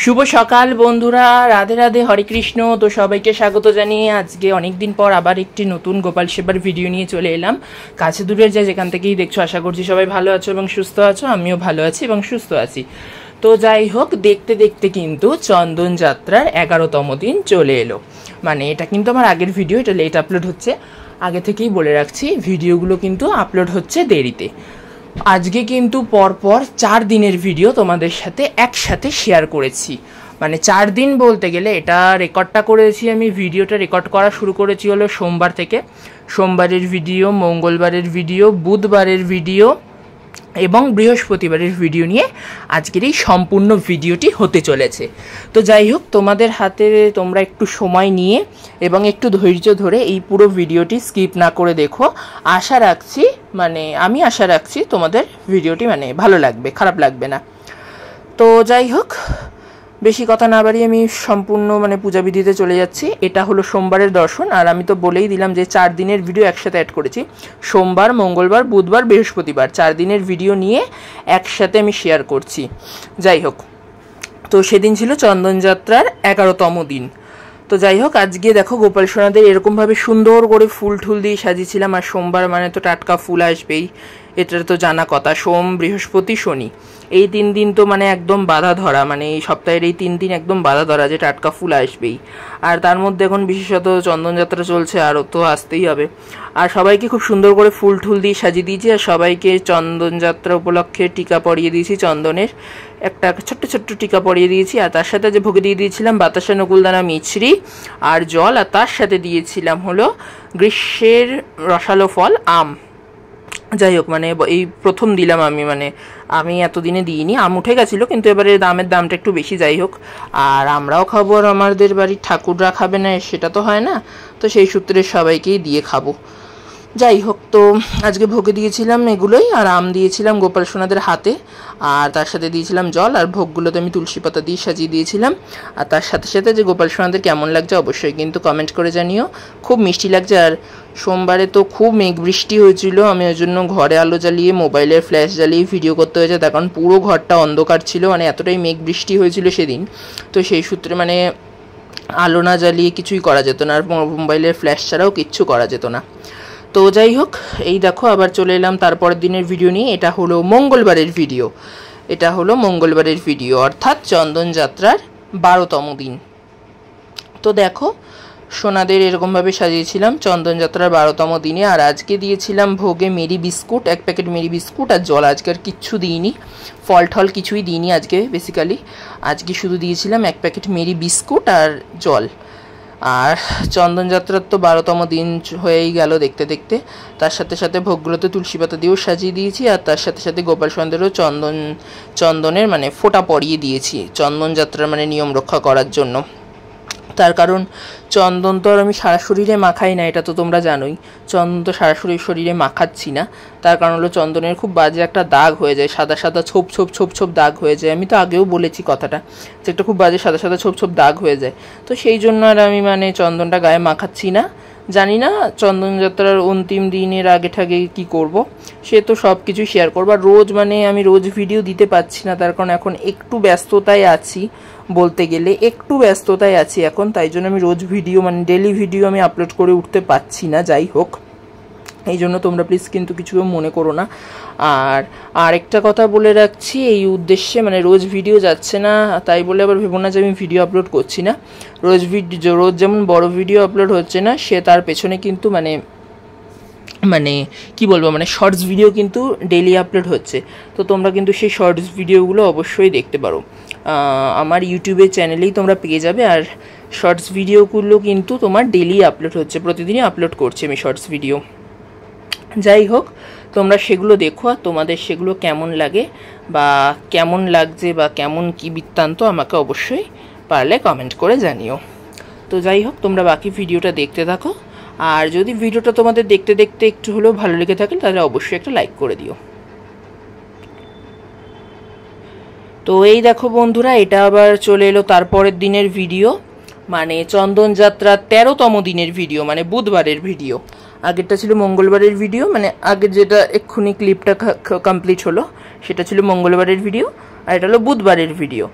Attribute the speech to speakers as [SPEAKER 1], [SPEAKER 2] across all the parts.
[SPEAKER 1] শুভ সকাল বন্ধুরা, রাধে রাধে, হরে কৃষ্ণ। তো সবাইকে স্বাগত জানিয়ে আজকে অনেকদিন পর আবার একটি নতুন গোপাল সেবার ভিডিও নিয়ে চলে এলাম। কাছে দূরের যা যেখান থেকেই দেখছো, আশা করছি সবাই ভালো আছো এবং সুস্থ আছো। আমিও ভালো আছি এবং সুস্থ আছি। তো যাই হোক, দেখতে দেখতে কিন্তু চন্দন যাত্রার 11তম দিন চলে এলো। মানে এটা কিন্তু আমার আগের ভিডিও, এটা লেট আপলোড হচ্ছে। আগে থেকেই বলে রাখছি, ভিডিওগুলো কিন্তু আপলোড হচ্ছে দেরিতে। আজকে কিন্তু পরপর 4 দিনের ভিডিও তোমাদের সাথে একসাথে শেয়ার করেছি। মানে 4 দিন বলতে গেলে এটা রেকর্ডটা করেছি আমি, ভিডিওটা রেকর্ড করা শুরু করেছি হলো সোমবার থেকে। সোমবারের ভিডিও, মঙ্গলবারের ভিডিও, বুধবারের ভিডিও এবং বৃহস্পতিবারের ভিডিও নিয়ে আজকের এই সম্পূর্ণ ভিডিওটি হতে চলেছে। তো যাই হোক, তোমাদের হাতে তোমরা একটু সময় নিয়ে এবং একটু ধৈর্য ধরে এই পুরো ভিডিওটি স্কিপ না করে দেখো। আশা রাখছি, আমি আশা রাখছি তোমাদের ভিডিওটি ভালো লাগবে, খারাপ লাগবে না। তো যাই হোক, বেশি কথা না বাড়িয়ে আমি সম্পূর্ণ পূজাবিধিতে চলে যাচ্ছি। এটা হলো সোমবারের দর্শন, আর আমি তো বলেই দিলাম যে 4 দিনের ভিডিও একসাথে অ্যাড করেছি। সোমবার, মঙ্গলবার, বুধবার, বৃহস্পতিবার 4 দিনের ভিডিও নিয়ে একসাথে আমি শেয়ার করছি। যাই হোক, তো সেদিন ছিল চন্দনযাত্রার 11তম দিন। তো যাই হোক, আজকে দেখো গোপাল সোনাদের এরকমভাবে সুন্দর করে ফুল ঠুল দিয়ে সাজিয়েছিলাম। আর সোমবার তো টাটকা ফুল আসবেই, এটা তো জানা কথা। সোম, বৃহস্পতি, শনি এই 3 দিন তো একদম বাধা ধরা, এই সপ্তাহের এই 3 দিন একদম বাধা ধরা যে টাটকা ফুল আসবেই। আর তার মধ্যে এখন বিশেষত চন্দনযাত্রা চলছে, আরও তো আসতেই হবে। আর সবাইকে খুব সুন্দর করে ফুল ঠুল দিয়ে সাজিয়ে দিয়েছি। আর সবাইকে চন্দনযাত্রা উপলক্ষে টিকা পরিয়ে দিয়েছি, চন্দনের একটা ছোট্ট ছোট্ট টিকা পরিয়ে দিয়েছি। আর তার সাথে যে ভোগে দিয়ে দিয়েছিলাম বাতাসা, নকুলদানা, মিছরি আর জল। আর তার সাথে দিয়েছিলাম হলো গ্রীষ্মের রসালো ফল, আম। যাই হোক, এই প্রথম দিলাম আমি, আমি এতদিনে দিইনি। আম উঠে গেছিলো, কিন্তু এবারে আমের দামটা একটু বেশি। যাই হোক, আর আমরাও খাবো আর আমাদের বাড়ির ঠাকুররা খাবে না, সেটা তো হয় না। তো সেই সূত্রে সবাইকেই দিয়ে খাবো। যাই হোক, তো আজকে ভোগে দিয়েছিলাম এগুলোই, আর আম দিয়েছিলাম গোপাল সোনাদের হাতে, আর তার সাথে দিয়েছিলাম জল। আর ভোগগুলোতে আমি তুলসী পাতা দিয়ে সাজিয়ে দিয়েছিলাম। আর তার সাথে সাথে যে গোপাল সোনাদের কেমন লাগছে অবশ্যই কিন্তু কমেন্ট করে জানিও। খুব মিষ্টি লাগছে। আর সোমবারে তো খুব মেঘ বৃষ্টি হয়েছিল, আমি ওই জন্য ঘরে আলো জ্বালিয়ে, মোবাইলের ফ্ল্যাশ জ্বালিয়ে ভিডিও করতে হয়েছে, তার কারণ পুরো ঘরটা অন্ধকার ছিল। এতটাই মেঘ বৃষ্টি হয়েছিল সেদিন। তো সেই সূত্রে আলো না জ্বালিয়ে কিছুই করা যেত না, আর মোবাইলের ফ্ল্যাশ ছাড়াও কিচ্ছু করা যেত না। তো যাই হোক, এই দেখো আবার চলে এলাম তারপরের দিনের ভিডিও নিয়ে। এটা হলো মঙ্গলবারের ভিডিও, অর্থাৎ চন্দনযাত্রার 12তম দিন। তো দেখো, সোনাদের এরকমভাবে সাজিয়েছিলাম চন্দনযাত্রার 12তম দিনে। আর আজকে দিয়েছিলাম ভোগে Marie biscuit, 1 packet Marie biscuit আর জল। আজকে আর কিচ্ছু দিইনি, ফল ঠল কিছুই দিইনি আজকে। বেসিক্যালি আজকে শুধু দিয়েছিলাম 1 প্যাকেট মেরি বিস্কুট আর জল। আর চন্দনযাত্রার তো 12তম দিন হয়েই গেল দেখতে দেখতে। তার সাথে সাথে ভোগগুলোতে তুলসী পাতা দিয়েও সাজিয়ে দিয়েছি। আর তার সাথে সাথে গোপাল সোনাদেরও চন্দনের ফোঁটা পরিয়ে দিয়েছি, চন্দনযাত্রার নিয়ম রক্ষা করার জন্য। তার কারণ চন্দন তো আর আমি সারা শরীরে মাখাই না, এটা তো তোমরা জানোই। চন্দন তো সারা শরীরে মাখাচ্ছি না। তার কারণ হলো চন্দনের খুব বাজে একটা দাগ হয়ে যায়, সাদা সাদা ছোপ ছোপ ছোপ ছোপ দাগ হয়ে যায়। আমি তো আগেও বলেছি কথাটা, যে একটা খুব বাজে সাদা সাদা ছোপ ছোপ দাগ হয়ে যায়। তো সেই জন্য আর আমি চন্দনটা গায়ে মাখাচ্ছি না। জানি না চন্দনযাত্রার অন্তিম দিনের আগে ঠাগে কী করব, সে তো সব কিছু শেয়ার করবো। আর রোজ আমি রোজ ভিডিও দিতে পারছি না, তার কারণ এখন একটু ব্যস্ততায় আছি, বলতে গেলে একটু ব্যস্ততায় আছি এখন। তাই জন্য আমি রোজ ভিডিও ডেলি ভিডিও আমি আপলোড করে উঠতে পারছি না। যাই হোক, এই জন্য তোমরা প্লিজ কিন্তু কিছু মনে করো না। আর আরেকটা কথা বলে রাখছি, এই উদ্দেশ্যে রোজ ভিডিও যাচ্ছে না তাই বলে আবার ভেবো না যে আমি ভিডিও আপলোড করছি না। রোজ যেমন বড় ভিডিও আপলোড হচ্ছে না, সে তার পেছনে কিন্তু কি বলবো, শর্টস ভিডিও কিন্তু ডেলি আপলোড হচ্ছে। তো তোমরা কিন্তু সেই শর্টস ভিডিওগুলো অবশ্যই দেখতে পারো, আমার ইউটিউবের চ্যানেলেই তোমরা পেয়ে যাবে। আর শর্টস ভিডিওগুলো কিন্তু তোমার ডেলি আপলোড হচ্ছে, প্রতিদিনই আপলোড করছি আমি শর্টস ভিডিও। যাই হোক, তোমরা সেগুলো দেখো, আর তোমাদের সেগুলো কেমন লাগে বা কেমন লাগছে বা কেমন কী বৃত্তান্ত আমাকে অবশ্যই পারলে কমেন্ট করে জানিও। তো যাই হোক, তোমরা বাকি ভিডিওটা দেখতে থাকো। আর যদি ভিডিওটা তোমাদের দেখতে দেখতে একটু হলেও ভালো লেগে থাকে, তাহলে অবশ্যই একটা লাইক করে দিও। তো এই দেখো বন্ধুরা, এটা আবার চলে এলো তারপরের দিনের ভিডিও, চন্দনযাত্রার 13তম দিনের ভিডিও, বুধবারের ভিডিও। আগেরটা ছিল মঙ্গলবারের ভিডিও, আগে যেটা এক্ষুনি ক্লিপটা কমপ্লিট হলো সেটা ছিল মঙ্গলবারের ভিডিও, আর এটা হলো বুধবারের ভিডিও।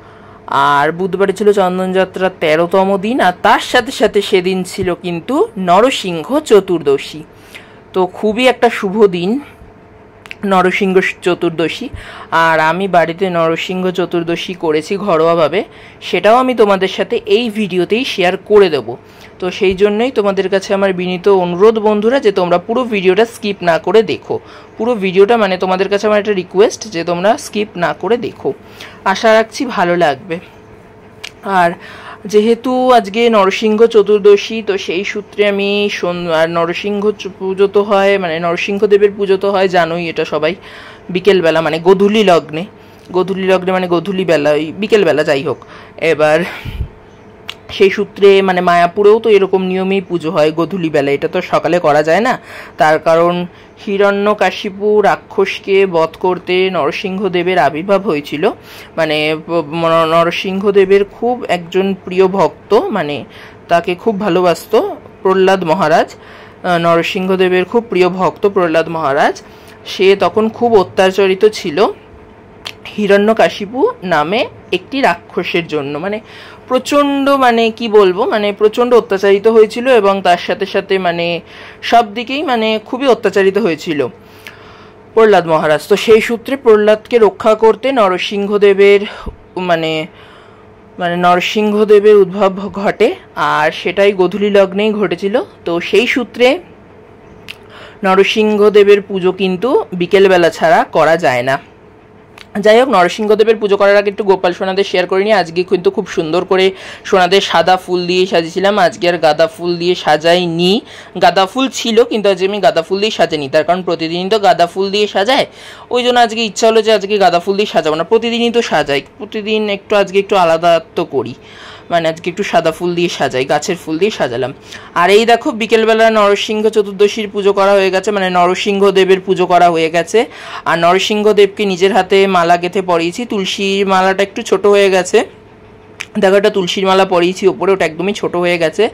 [SPEAKER 1] আর বুধবারে ছিল চন্দনযাত্রার 13তম দিন, আর তার সাথে সাথে সেদিন ছিল কিন্তু নরসিংহ চতুর্দশী। তো খুবই একটা শুভ দিন নরসিংহ চতুর্দশী। আর আমি বাড়িতে নরসিংহ চতুর্দশী করেছি ঘরোয়াভাবে, সেটাও আমি তোমাদের সাথে এই ভিডিওতেই শেয়ার করে দেব। তো সেই জন্যই তোমাদের কাছে আমার বিনীত অনুরোধ বন্ধুরা, যে তোমরা পুরো ভিডিওটা স্কিপ না করে দেখো। পুরো ভিডিওটা মানে তোমাদের কাছে আমার একটা রিকোয়েস্ট যে তোমরা স্কিপ না করে দেখো, আশা রাখছি ভালো লাগবে। আর যেহেতু আজকে নরসিংহ চতুর্দশী, তো সেই সূত্রে আমি আর নরসিংহ পুজো তো হয়, মানে নরসিংহদেবের পুজো তো হয় জানোই এটা সবাই, বিকেলবেলা মানে গোধূলি লগ্নে মানে গোধূলি বেলা, ওই বিকেলবেলা যাই হোক। এবার সেই সূত্রে মানে মায়াপুরেও তো এরকম নিয়মেই পুজো হয় গোধূলি বেলা, এটা তো সকালে করা যায় না। তার কারণ হিরণ্যকাশিপু রাক্ষসকে বধ করতে নরসিংহদেবের আবির্ভাব হয়েছিল। মানে নরসিংহদেবের খুব একজন প্রিয় ভক্ত, মানে তাকে খুব ভালোবাসতো প্রহ্লাদ মহারাজ, নরসিংহদেবের খুব প্রিয় ভক্ত প্রহ্লাদ মহারাজ। সে তখন খুব অত্যাচারিত ছিল হিরণ্যকাশিপু নামে একটি রাক্ষসের জন্য, মানে প্রচণ্ড, মানে কি বলবো, মানে প্রচণ্ড অত্যাচারিত হয়েছিল, এবং তার সাথে সাথে মানে সব দিকেই মানে খুবই অত্যাচারিত হয়েছিল প্রহ্লাদ মহারাজ। তো সেই সূত্রে প্রহ্লাদকে রক্ষা করতে নরসিংহদেবের নরসিংহদেবের উদ্ভব ঘটে, আর সেটাই গোধূলি লগ্নেই ঘটেছিল। তো সেই সূত্রে নরসিংহদেবের পুজো কিন্তু বিকেলবেলা ছাড়া করা যায় না। যাই হোক, নরসিংহদেবের পুজো করার আগে একটু গোপাল সোনাদের শেয়ার করে নিই। আজকে কিন্তু খুব সুন্দর করে সোনাদের সাদা ফুল দিয়ে সাজিয়েছিলাম, আজকে আর গাঁদা ফুল দিয়ে সাজাইনি। গাঁদা ফুল ছিল কিন্তু আজকে আমি গাঁদা ফুল দিয়ে সাজাইনি, তার কারণ প্রতিদিনই তো গাঁদা ফুল দিয়ে সাজায়, ওই জন্য আজকে ইচ্ছা হলো যে আজকে গাঁদা ফুল দিয়ে সাজাবো না, প্রতিদিনই তো সাজাই, প্রতিদিন আজকে একটু আলাদা তো করি, মানে আজকে একটু সাদা ফুল দিয়ে সাজাই, গাছের ফুল দিয়ে সাজালাম। আর এই দেখো বিকেলবেলা নরসিংহ চতুর্দশীর পুজো করা হয়ে গেছে, মানে নরসিংহদেবের পুজো করা হয়ে গেছে। আর নরসিংহদেবকে নিজের হাতে মালা গেঁথে পরিয়েছি, তুলসীর মালাটা একটু ছোট হয়ে গেছে, দেখো একটা তুলসীর মালা পরিয়েছি ওপরে, ওটা একদমই ছোট হয়ে গেছে।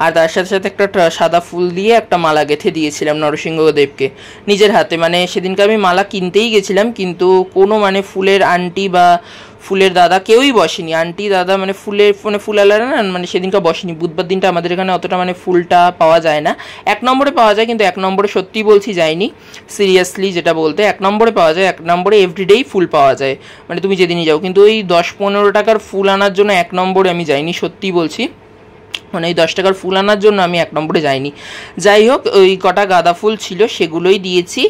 [SPEAKER 1] আর তার সাথে সাথে একটা সাদা ফুল দিয়ে একটা মালা গেঁথে দিয়েছিলাম নরসিংহদেবকে নিজের হাতে। মানে সেদিনকে আমি মালা কিনতেই গেছিলাম, কিন্তু কোনো মানে ফুলের আন্টি বা ফুলের দাদা কেউই বসেনি, আন্টি দাদা মানে ফুলালারা না, মানে সেদিনকে বসেনি। বুধবার দিনটা আমাদের এখানে অতটা মানে ফুলটা পাওয়া যায় না, 1 নম্বরে পাওয়া যায়, কিন্তু 1 নম্বরে সত্যি বলছি যায়নি, সিরিয়াসলি যেটা বলতে 1 নম্বরে পাওয়া যায়, 1 নম্বরে এভরিডেই ফুল পাওয়া যায়, মানে তুমি যেদিনই যাও। কিন্তু ওই 10-15 টাকার ফুল আনার জন্য 1 নম্বরে আমি যাইনি, সত্যি বলছি, মানে এই 10 টাকার ফুল আনার জন্য আমি 1 নম্বরে যাইনি। যাই হোক, ওই কটা গাঁদা ফুল ছিল সেগুলোই দিয়েছি।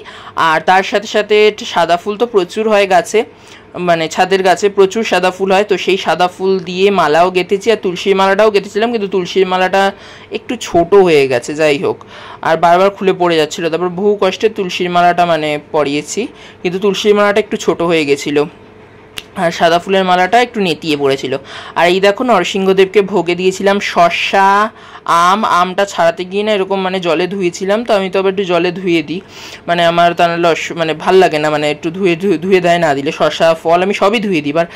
[SPEAKER 1] আর তার সাথে সাথে সাদা ফুল তো প্রচুর হয় গাছে, মানে ছাদের গাছে প্রচুর সাদা ফুল হয়, তো সেই সাদা ফুল দিয়ে মালাও গেঁথেছি। আর তুলসীর মালাটাও গেঁথেছিলাম, কিন্তু তুলসীর মালাটা একটু ছোট হয়ে গেছে, যাই হোক, আর বারবার খুলে পড়ে যাচ্ছিলো। তারপর বহু কষ্টে তুলসীর মালাটা মানে পরিয়েছি, কিন্তু তুলসীর মালাটা একটু ছোট হয়ে গেছিলো, আর সাদা ফুলের মালাটা একটু নেতিয়ে পড়েছিল। আর এই দেখো নরসিংহদেবকে ভোগে দিয়েছিলাম শসা, আমটা ছাড়াতে গিয়ে না এরকম মানে জলে ধুয়েছিলাম, তো আমি তো আবার একটু জলে ধুয়ে দিই, মানে আমার তা মানে ভাল লাগে না, মানে একটু ধুয়ে দেয় না দিলে, শসা ফল আমি সবই ধুয়ে দিই। আর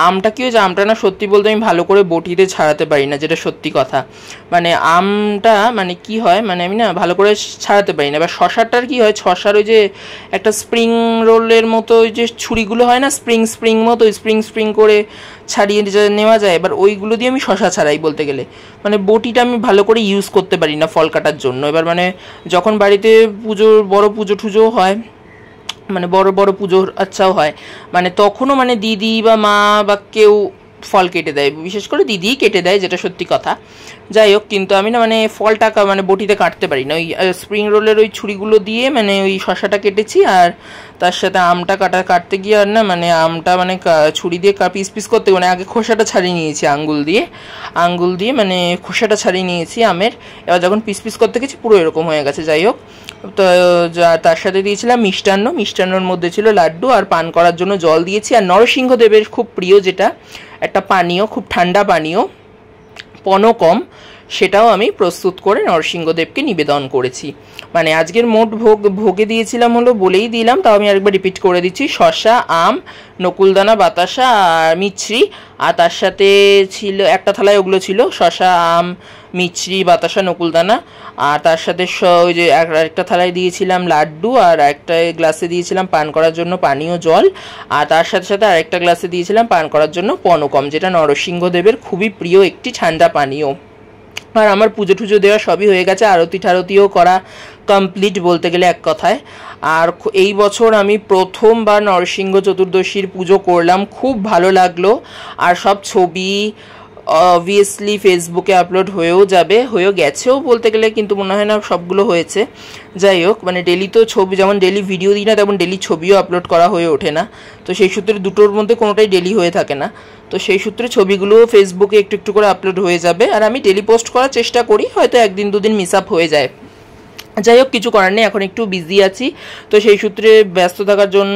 [SPEAKER 1] আমটা কি হয়েছে, আমটা না সত্যি বলতে আমি ভালো করে বটিতে ছাড়াতে পারি না, যেটা সত্যি কথা, মানে আমটা মানে কি হয়, মানে আমি না ভালো করে ছাড়াতে পারি না। এবার শসাটার কি হয়, শসার ওই যে একটা স্প্রিং রোলের মতো ওই যে ছুরিগুলো হয় না, স্প্রিং মতো স্প্রিং করে ছাড়িয়ে নেওয়া যায়, এবার ওইগুলো দিয়ে আমি শসা ছাড়াই বলতে গেলে, মানে বটিটা আমি ভালো করে ইউজ করতে পারি না ফল কাটার জন্য। এবার মানে যখন বাড়িতে বড় পুজো টুজো হয়, মানে বড় পুজোর আচ্ছাও হয়, মানে তখনও মানে দিদি বা মা বা কেউ ফল কেটে দেয়, বিশেষ করে দিদিই কেটে দেয়, যেটা সত্যি কথা। যাই হোক, কিন্তু আমি না মানে ফলটা মানে বটিতে কাটতে পারি না, ওই স্প্রিং রোলের ওই ছুরিগুলো দিয়ে মানে ওই শসাটা কেটেছি, আর তার সাথে আমটা কাটতে গিয়ে আর না মানে আমটা মানে ছুরি দিয়ে পিস করতে, মানে আগে খোসাটা ছাড়িয়ে নিয়েছি আঙ্গুল দিয়ে মানে খোসাটা ছাড়িয়ে নিয়েছি আমের, এবার যখন পিস করতে গেছি পুরো এরকম হয়ে গেছে। যাই হোক, তো তার সাথে দিয়েছিলাম মিষ্টান্নর মধ্যে ছিল লাড্ডু, আর পান করার জন্য জল দিয়েছি। আর নরসিংহদেবের খুব প্রিয় যেটা একটা পানীয়, খুব ঠান্ডা পানীয়, পনকম, সেটাও আমি প্রস্তুত করে নরসিংহদেবকে নিবেদন করেছি। মানে আজকের মোট ভোগে দিয়েছিলাম হলো বলেই দিলাম, তাও আমি আরেকবার রিপিট করে দিচ্ছি, শসা, আম, নকুলদানা, বাতাসা আর মিছরি। আর তার সাথে ছিল একটা থালায় ওগুলো ছিল শসা, আম, মিছরি, বাতাসা, নকুলদানা। আর তার সাথে ওই যে একটা থালায় দিয়েছিলাম লাড্ডু, আর একটা গ্লাসে দিয়েছিলাম পান করার জন্য পানীয় জল। আর তার সাথে সাথে আরেকটা গ্লাসে দিয়েছিলাম পান করার জন্য পনকম, যেটা নরসিংহদেবের খুবই প্রিয় একটি ঠান্ডা পানীয়। আর আমার পুজো টুজো দেওয়া সবই হয়ে গেছে, আরতি ঠারতিও করা কমপ্লিট বলতে গেলে এক কথায়। আর এই বছর আমি প্রথমবার নরসিংহ চতুর্দশীর পুজো করলাম, খুব ভালো লাগলো। আর সব ছবি অবভিয়াসলি ফেসবুকে আপলোড হয়েও গেছেও বলতে গেলে, কিন্তু মনে হয় না সবগুলো হয়েছে। যাই হোক, মানে ডেলি তো ছবি, যেমন ডেলি ভিডিও দিই না তেমন ডেলি ছবিও আপলোড করা হয়ে ওঠে না, তো সেই সূত্রে দুটোর মধ্যে কোনোটাই ডেলি হয়ে থাকে না। তো সেই সূত্রে ছবিগুলোও ফেসবুকে একটু একটু করে আপলোড হয়ে যাবে। আর আমি ডেলি পোস্ট করার চেষ্টা করি, হয়তো একদিন দুদিন মিস আপ হয়ে যায়। যাই হোক, কিছু করার নেই, এখন একটু বিজি আছি, তো সেই সূত্রে ব্যস্ত থাকার জন্য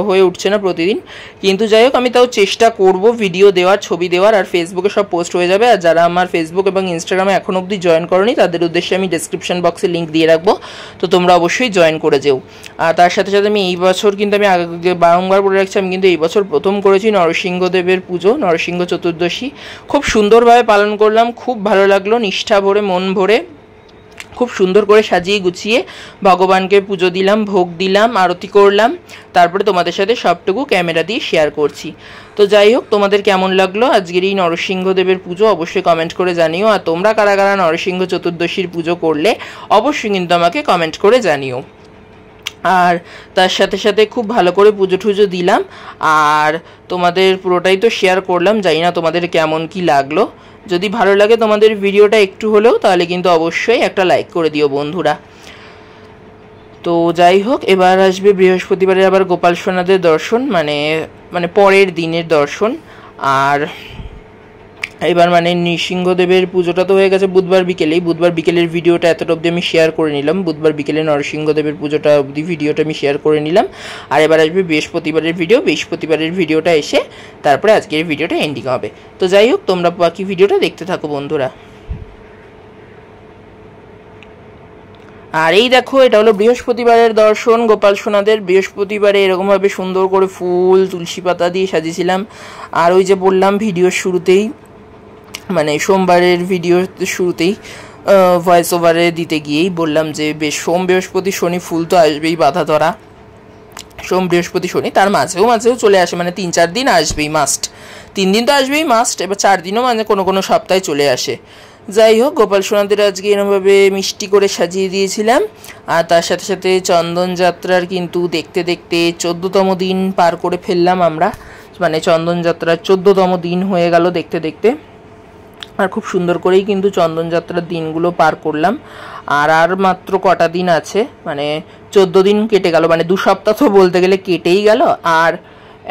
[SPEAKER 1] হয়ে উঠছে না প্রতিদিন। কিন্তু যাই হোক, আমি তাও চেষ্টা করব ভিডিও দেওয়ার, ছবি দেওয়ার, আর ফেসবুকে সব পোস্ট হয়ে যাবে। আর যারা আমার ফেসবুক এবং ইনস্টাগ্রামে এখনও অবধি জয়েন করনি তাদের উদ্দেশ্যে আমি ডেসক্রিপশন বক্সে লিঙ্ক দিয়ে রাখবো, তো তোমরা অবশ্যই জয়েন করে যেও। আর তার সাথে সাথে আমি এই বছর কিন্তু আমি আগে বারংবার বলে রাখছি, আমি কিন্তু এই বছর প্রথম করেছি নরসিংহদেবের পুজো, নরসিংহ চতুর্দশী। খুব সুন্দরভাবে পালন করলাম, খুব ভালো লাগলো, নিষ্ঠা ভরে মন ভরে খুব সুন্দর করে সাজিয়ে গুছিয়ে ভগবানকে পুজো দিলাম, ভোগ দিলাম, আরতি করলাম, তারপরে তোমাদের সাথে সবটুকু ক্যামেরা দিয়ে শেয়ার করছি। তো যাই হোক, তোমাদের কেমন লাগলো আজকের এই নরসিংহদেবের পুজো অবশ্যই কমেন্ট করে জানিও। আর তোমরা কারা কারা নরসিংহ চতুর্দশীর পুজো করলে অবশ্যই কিন্তু আমাকে কমেন্ট করে জানিও। আর তার সাথে সাথে খুব ভালো করে পুজো টুজো দিলাম, আর তোমাদের পুরোটাই তো শেয়ার করলাম। জানি না তোমাদের কেমন কি লাগলো, যদি ভালো লাগে তোমাদের ভিডিওটা একটু হলেও, তাহলে কিন্তু অবশ্যই একটা লাইক করে দিও বন্ধুরা। তো যাই হোক, এবার আসবে বৃহস্পতিবারে আবার গোপাল সোনাদের দর্শন, মানে পরের দিনের দর্শন। আর এবার মানে নৃসিংহদেবের পুজোটা তো হয়ে গেছে বুধবার বিকেলের ভিডিওটা এতটা অবধি আমি শেয়ার করে নিলাম, বুধবার বিকেলে নরসিংহদেবের পুজোটা অবধি ভিডিওটা আমি শেয়ার করে নিলাম। আর এবার আসবে বৃহস্পতিবারের ভিডিওটা এসে তারপরে আজকের ভিডিওটা এন্ডিং হবে। তো যাই হোক, তোমরা বাকি ভিডিওটা দেখতে থাকো বন্ধুরা। আর এই দেখো, এটা হলো বৃহস্পতিবারের দর্শন গোপাল সোনাদের। বৃহস্পতিবারে এরকমভাবে সুন্দর করে ফুল তুলসী পাতা দিয়ে সাজিয়েছিলাম। আর ওই যে বললাম ভিডিওর শুরুতেই, মানে সোমবারের ভিডিওর শুরুতেই ভয়েস ওভারে দিতে গিয়েই বললাম যে বেশ সোম বৃহস্পতি শনি ফুল তো আসবেই বাধা ধরা, সোম বৃহস্পতি শনি, তার মাঝেও চলে আসে, মানে 3-4 দিন আসবেই মাস্ট, 3 দিন তো আসবেই মাস্ট, এবার 4 দিনও মানে কোনো সপ্তাহে চলে আসে। যাই হোক, গোপাল সোনাদের আজকে এরকমভাবে মিষ্টি করে সাজিয়ে দিয়েছিলাম। আর তার সাথে সাথে চন্দন যাত্রার কিন্তু দেখতে দেখতে 14তম দিন পার করে ফেললাম আমরা, মানে চন্দন যাত্রার 14তম দিন হয়ে গেল দেখতে দেখতে। আর খুব সুন্দর করেই কিন্তু চন্দন যাত্রার দিনগুলো পার করলাম। আর মাত্র কটা দিন আছে, মানে 14 দিন কেটে গেল, মানে 2 সপ্তাহ তো বলতে গেলে কেটেই গেল, আর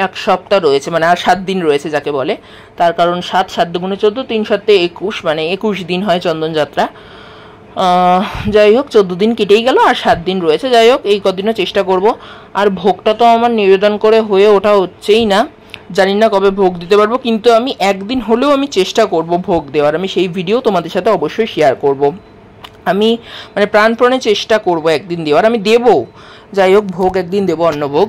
[SPEAKER 1] 1 সপ্তাহ রয়েছে, মানে আর 7 দিন রয়েছে যাকে বলে। তার কারণ 7 দুগুণে 14, 3 7 21, মানে 21 দিন হয় চন্দন যাত্রা। যাই হোক, 14 দিন কেটেই গেল আর 7 দিন রয়েছে। যাই হোক, এই কদিনও চেষ্টা করব। আর ভোগটা তো আমার নিবেদন করে হয়ে ওঠা হচ্ছেই না, জানি না কবে ভোগ দিতে পারবো, কিন্তু আমি একদিন হলেও আমি চেষ্টা করব ভোগ দেওয়ার। আমি সেই ভিডিও তোমাদের সাথে অবশ্যই শেয়ার করব, আমি মানে প্রাণপণে চেষ্টা করব একদিন দেওয়ার, আমি দেবো। যাই হোক, ভোগ একদিন দেবো, অন্নভোগ।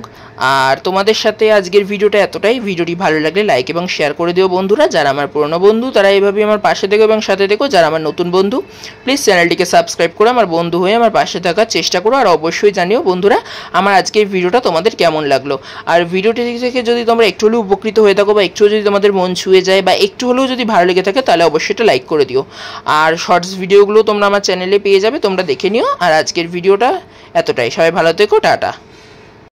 [SPEAKER 1] আর তোমাদের সাথে আজকের ভিডিওটা এতটাই। ভিডিওটি ভালো লাগলে লাইক এবং শেয়ার করে দিও বন্ধুরা। যারা আমার পুরনো বন্ধু তারা এইভাবেই আমার পাশে থেকো এবং সাথে থেকো। যারা আমার নতুন বন্ধু প্লিজ চ্যানেলটিকে সাবস্ক্রাইব করে আমার বন্ধু হয়ে আমার পাশে থাকার চেষ্টা করো। আর অবশ্যই জানিও বন্ধুরা আমার আজকের ভিডিওটা তোমাদের কেমন লাগলো। আর ভিডিওটি থেকে যদি তোমরা একটু হলেও উপকৃত হয়ে থাকো, বা একটু যদি তোমাদের মন ছুঁয়ে যায়, বা একটু হলেও যদি ভালো লেগে থাকে, তাহলে অবশ্যই এটা লাইক করে দিও। আর শর্টস ভিডিওগুলো তোমরা আমার চ্যানেলে পেয়ে যাবে, তোমরা দেখে নিও। আর আজকের ভিডিওটা এতটাই। সবাই ভালো থেকো, টাটা।